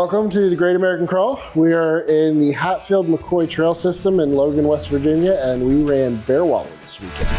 Welcome to the Great American Crawl. We are in the Hatfields and McCoys trail system in Logan, West Virginia, and we ran bear wallow this weekend.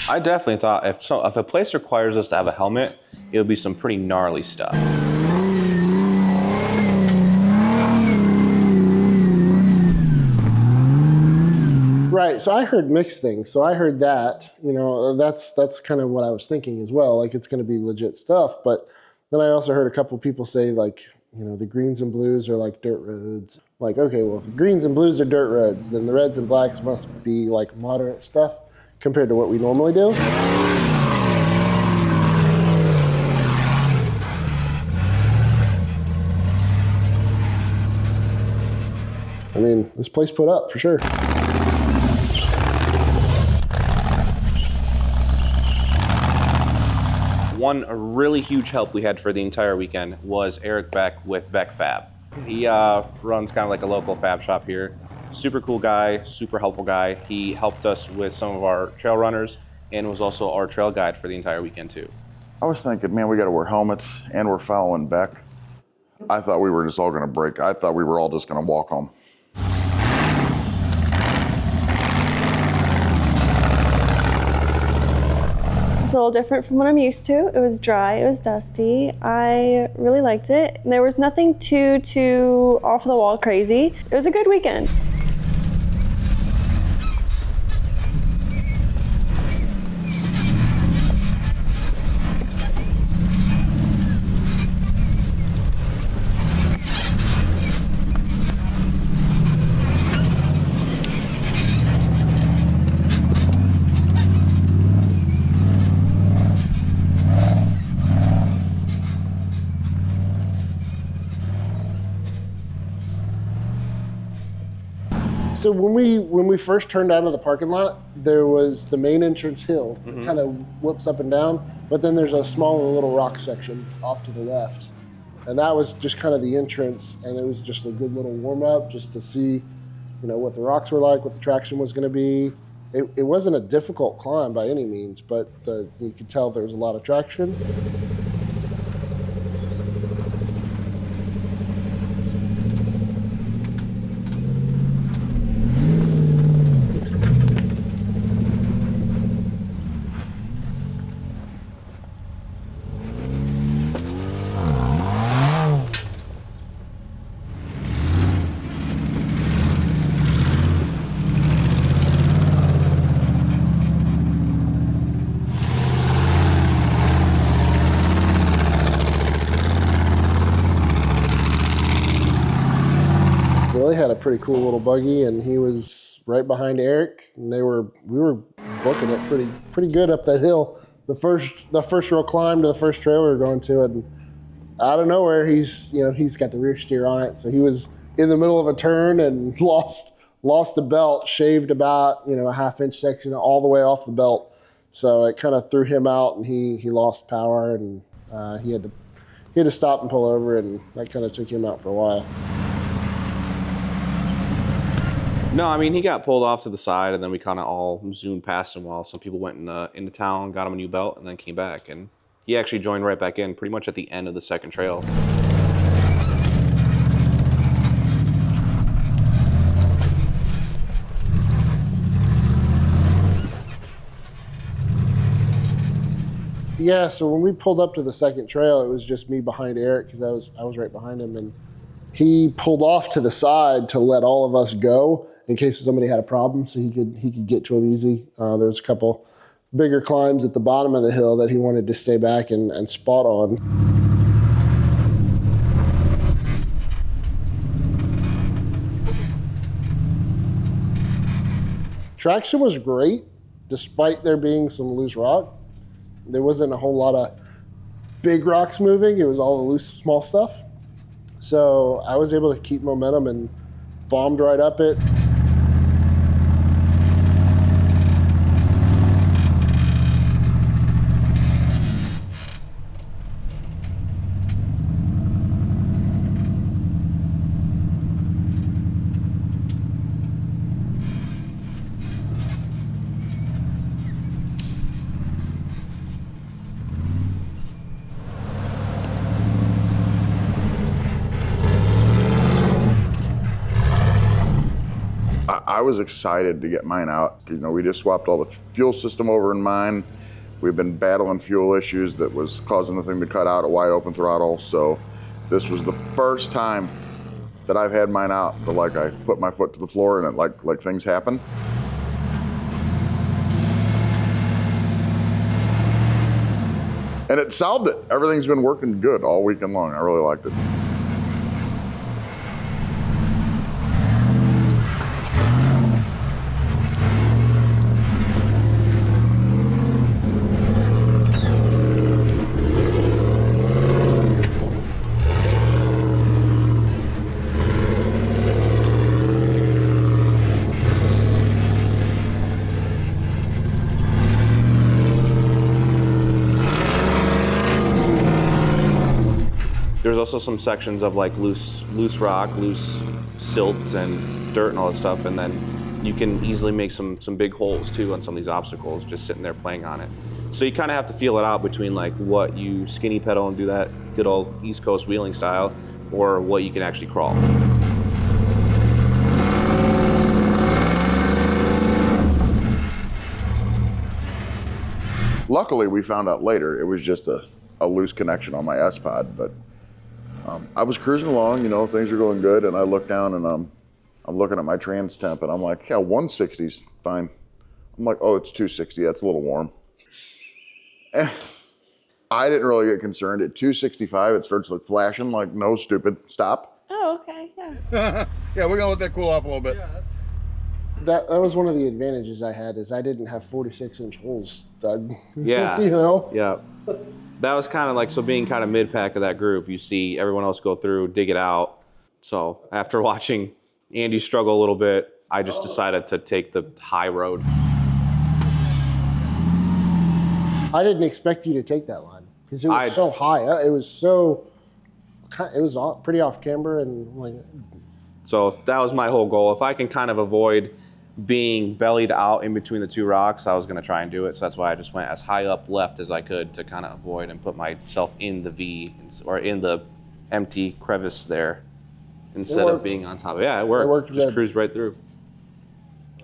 I definitely thought if a place requires us to have a helmet, it would be some pretty gnarly stuff. Right, so I heard mixed things. So I heard that, that's kind of what I was thinking as well. Like, it's going to be legit stuff. But then I also heard a couple people say, like, the greens and blues are like dirt roads. Like, okay, well, if the greens and blues are dirt roads, then the reds and blacks must be like moderate stuff compared to what we normally do. I mean, this place put up for sure. One really huge help we had for the entire weekend was Eric Beck with Beck Fab. He runs kind of like a local fab shop here. Super cool guy, super helpful guy. He helped us with some of our trail runners and was also our trail guide for the entire weekend too. I was thinking, man, we got to wear helmets and we're following Beck. I thought we were just all going to break. I thought we were all just going to walk home. It's a little different from what I'm used to. It was dry, it was dusty. I really liked it. There was nothing too off the wall crazy. It was a good weekend. So when we first turned out of the parking lot, there was the main entrance hill. It kind of whoops up and down, but then there's a small little rock section off to the left. And that was just kind of the entrance, and it was just a good little warm up just to see, what the rocks were like, what the traction was going to be. It wasn't a difficult climb by any means, but you could tell there was a lot of traction. Billy had a pretty cool little buggy, and he was right behind Eric, and we were booking it pretty good up that hill. The first real climb to the first trail we were going to, and out of nowhere he's got the rear steer on it, so he was in the middle of a turn and lost the belt, shaved about a half-inch section all the way off the belt, so it kind of threw him out, and he lost power, and he had to stop and pull over, and that kind of took him out for a while. No, I mean, he got pulled off to the side, and then we kind of all zoomed past him while some people went into town, got him a new belt, and then came back. And he actually joined right back in pretty much at the end of the second trail. Yeah, so when we pulled up to the second trail, it was just me behind Eric because I was right behind him, and he pulled off to the side to let all of us go in case somebody had a problem, so he could get to him easy. There was a couple bigger climbs at the bottom of the hill that he wanted to stay back and spot on. Traction was great, despite there being some loose rock. There wasn't a whole lot of big rocks moving. It was all the loose, small stuff. So I was able to keep momentum and bombed right up it. I was excited to get mine out. You know, we just swapped all the fuel system over in mine. We've been battling fuel issues that was causing the thing to cut out at wide open throttle. So this was the first time that I've had mine out that like I put my foot to the floor and it like things happen. And it solved it. Everything's been working good all weekend long. I really liked it. There's also some sections of like loose rock, loose silt and dirt and all that stuff, and then you can easily make some big holes too on some of these obstacles just sitting there playing on it. So you kind of have to feel it out between like what you skinny pedal and do that good old East Coast wheeling style, or what you can actually crawl. Luckily, we found out later it was just a loose connection on my S-Pod, but I was cruising along, you know, things are going good, and I look down and I'm looking at my trans temp, and I'm like, yeah, 160's fine. I'm like, oh, it's 260, that's a little warm. I didn't really get concerned. At 265, it starts like flashing, like, no, stupid, stop. Oh, okay, yeah. Yeah, we're gonna let that cool off a little bit. That was one of the advantages I had, is I didn't have 46-inch holes dug. Yeah. You know? Yeah. That was kind of like, so being kind of mid-pack of that group, you see everyone else go through, dig it out. So after watching Andy struggle a little bit, I just decided to take the high road. I didn't expect you to take that line because it was so high. It was pretty off camber and like. So that was my whole goal. If I can kind of avoid being bellied out in between the two rocks, I was going to try and do it. So that's why I just went as high up left as I could to kind of avoid and put myself in the V or in the empty crevice there instead of being on top. Yeah, it worked. It worked just good. cruised right through.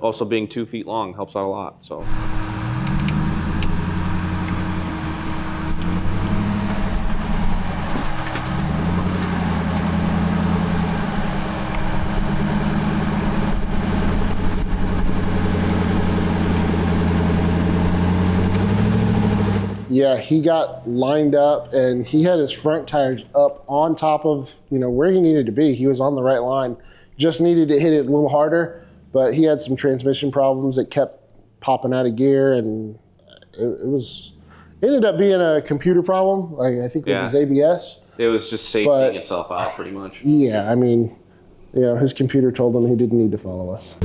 Also, being 2 feet long helps out a lot. So. Yeah, he got lined up and he had his front tires up on top of, you know, where he needed to be. He was on the right line. Just needed to hit it a little harder, but he had some transmission problems that kept popping out of gear, and it ended up being a computer problem. Like, I think with his ABS. It was just safetying itself out pretty much. Yeah, I mean, you know, his computer told him he didn't need to follow us.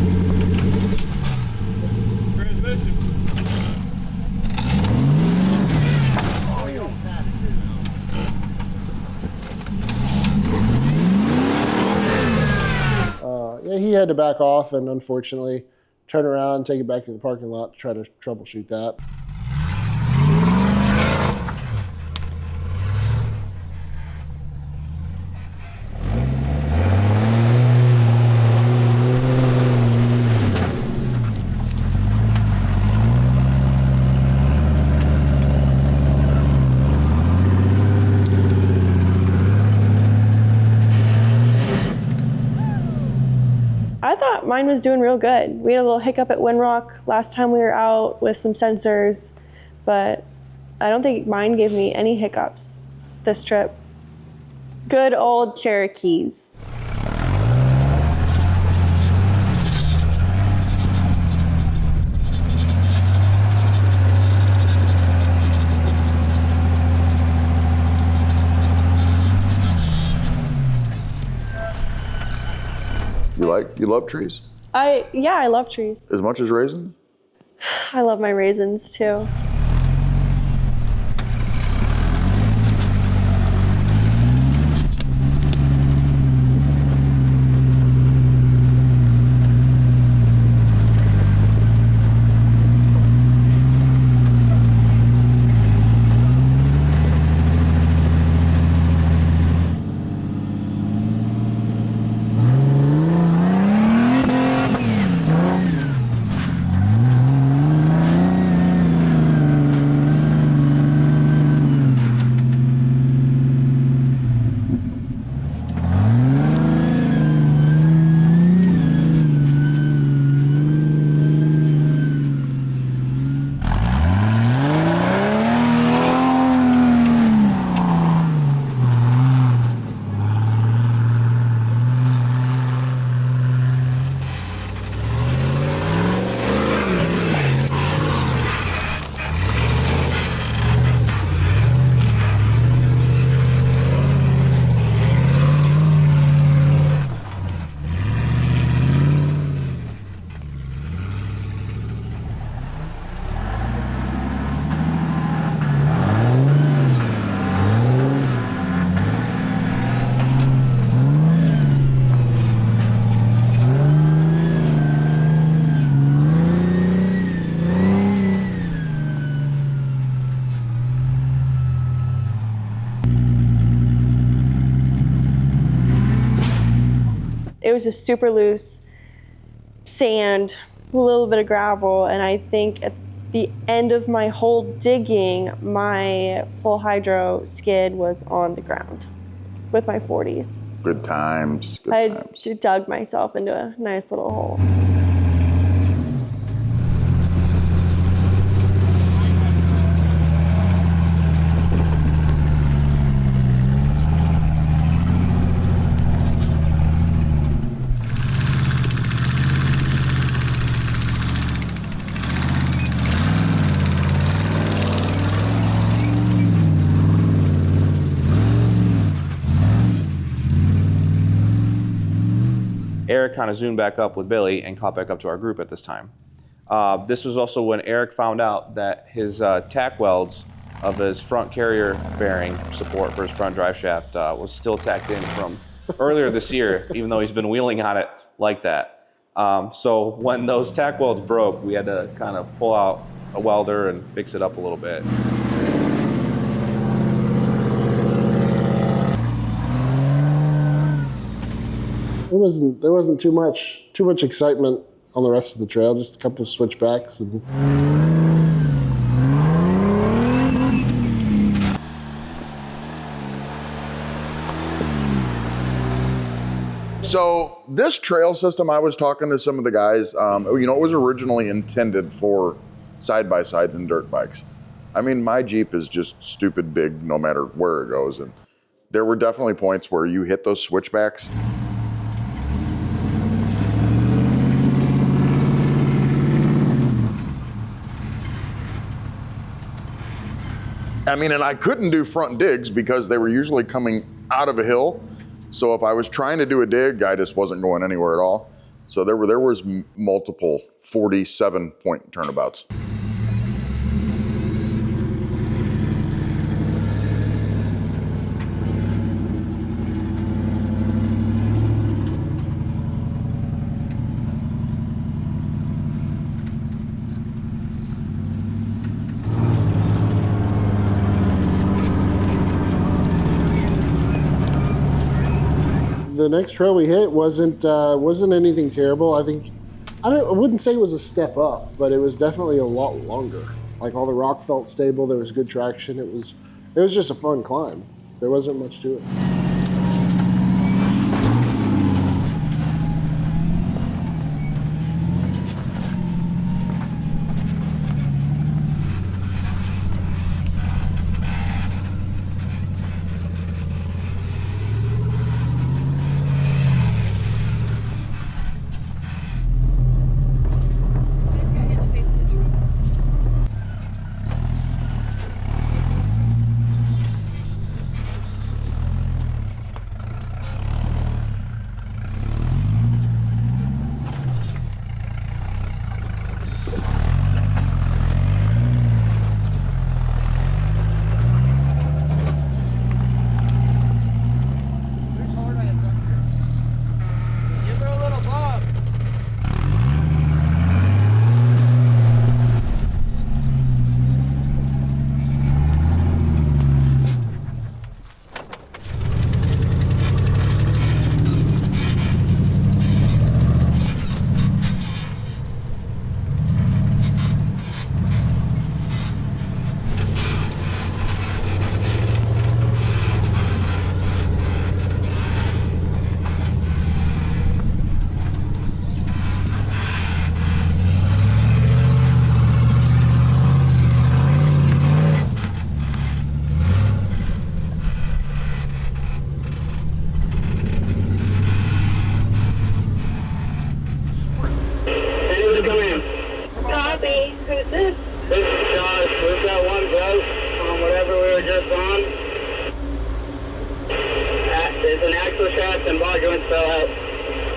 Transmission. Yeah, he had to back off and unfortunately turn around and take it back to the parking lot to try to troubleshoot that. I thought mine was doing real good. We had a little hiccup at Windrock last time we were out with some sensors, but I don't think mine gave me any hiccups this trip. Good old Cherokees. You love trees? Yeah, I love trees. As much as raisins? I love my raisins too. was just super loose, sand, a little bit of gravel, and I think at the end of my whole digging, my full hydro skid was on the ground with my 40s. Good times. Good I times. dug myself into a nice little hole. Eric kind of zoomed back up with Billy and caught back up to our group at this time. This was also when Eric found out that his tack welds of his front carrier bearing support for his front drive shaft was still tacked in from earlier this year, even though he's been wheeling on it like that. So when those tack welds broke, we had to kind of pull out a welder and fix it up a little bit. There wasn't too much excitement on the rest of the trail, just a couple of switchbacks. And So this trail system, I was talking to some of the guys, you know, it was originally intended for side-by-sides and dirt bikes. I mean, my Jeep is just stupid big no matter where it goes. And there were definitely points where you hit those switchbacks. I mean, and I couldn't do front digs because they were usually coming out of a hill. So if I was trying to do a dig, I just wasn't going anywhere at all. So there was multiple 47-point turnabouts. the next trail we hit wasn't anything terrible. I wouldn't say it was a step up, but it was definitely a lot longer. Like, all the rock felt stable. There was good traction. It was just a fun climb. There wasn't much to it.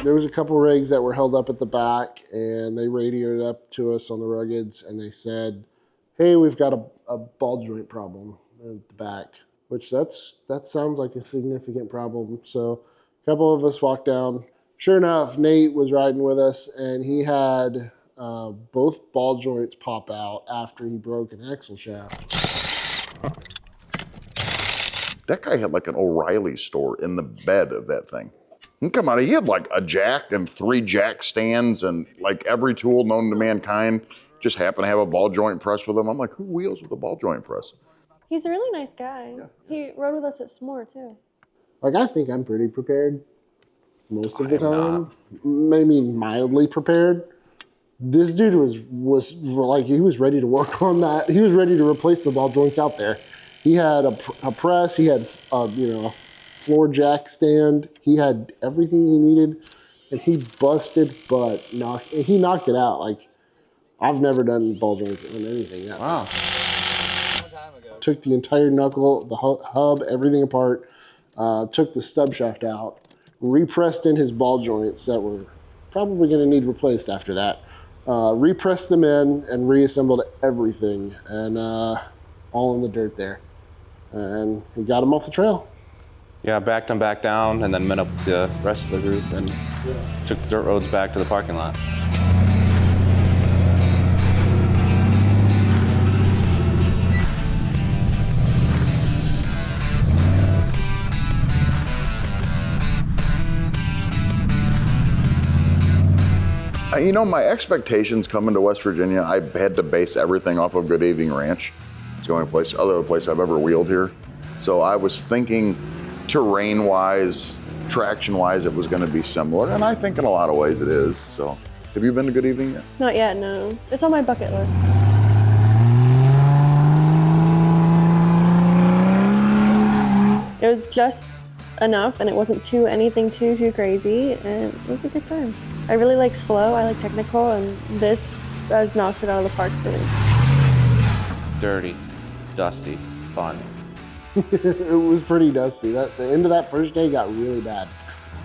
There was a couple rigs that were held up at the back, and they radioed up to us on the ruggeds, and they said, "Hey, we've got a ball joint problem at the back," which that sounds like a significant problem. So a couple of us walked down. Sure enough, Nate was riding with us, and he had both ball joints pop out after he broke an axle shaft. That guy had like an O'Reilly store in the bed of that thing. And come on, he had like a jack and 3 jack stands and like every tool known to mankind. Just happened to have a ball joint press with him. I'm like, who wheels with a ball joint press? He's a really nice guy. Yeah. He rode with us at S'more too. Like, I think I'm pretty prepared most of the time. Maybe mildly prepared. This dude was like, he was ready to work on that. He was ready to replace the ball joints out there. He had a press. He had a floor jack stand. He had everything he needed, and he busted butt. He knocked it out. Like, I've never done ball joints on anything. Wow. Took the entire knuckle, the hub, everything apart. Took the stub shaft out. Repressed in his ball joints that were probably going to need replaced after that. Repressed them in and reassembled everything, and all in the dirt there. And he got him off the trail. Yeah, backed him back down and then met up with the rest of the group and took the dirt roads back to the parking lot. You know, my expectations coming to West Virginia, I had to base everything off of Good Evening Ranch. It's the only other place I've ever wheeled here. So I was thinking terrain-wise, traction-wise, it was going to be similar, and I think in a lot of ways it is. So, have you been to Good Evening yet? Not yet, no. It's on my bucket list. It was just enough, and it wasn't anything too crazy, and it was a good time. I really like slow, I like technical, and this has knocked it out of the park for me. Dirty, dusty, fun. It was pretty dusty. The end of that first day got really bad.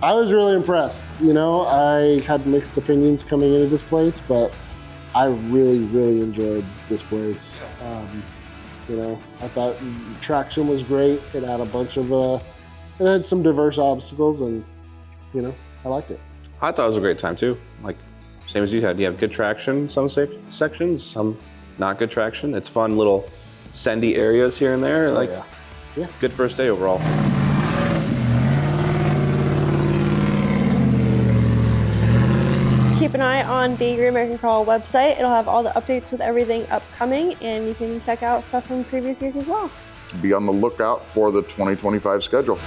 I was really impressed. You know, I had mixed opinions coming into this place, but I really enjoyed this place. You know, I thought traction was great. It had a bunch of, it had some diverse obstacles, and you know, I liked it. I thought it was a great time too. Like, same as you had. You have good traction, some sections, some not good traction. It's fun little sandy areas here and there. Like, yeah. Good first day overall. Keep an eye on the Great American Crawl website. It'll have all the updates with everything upcoming, and you can check out stuff from previous years as well. Be on the lookout for the 2025 schedule.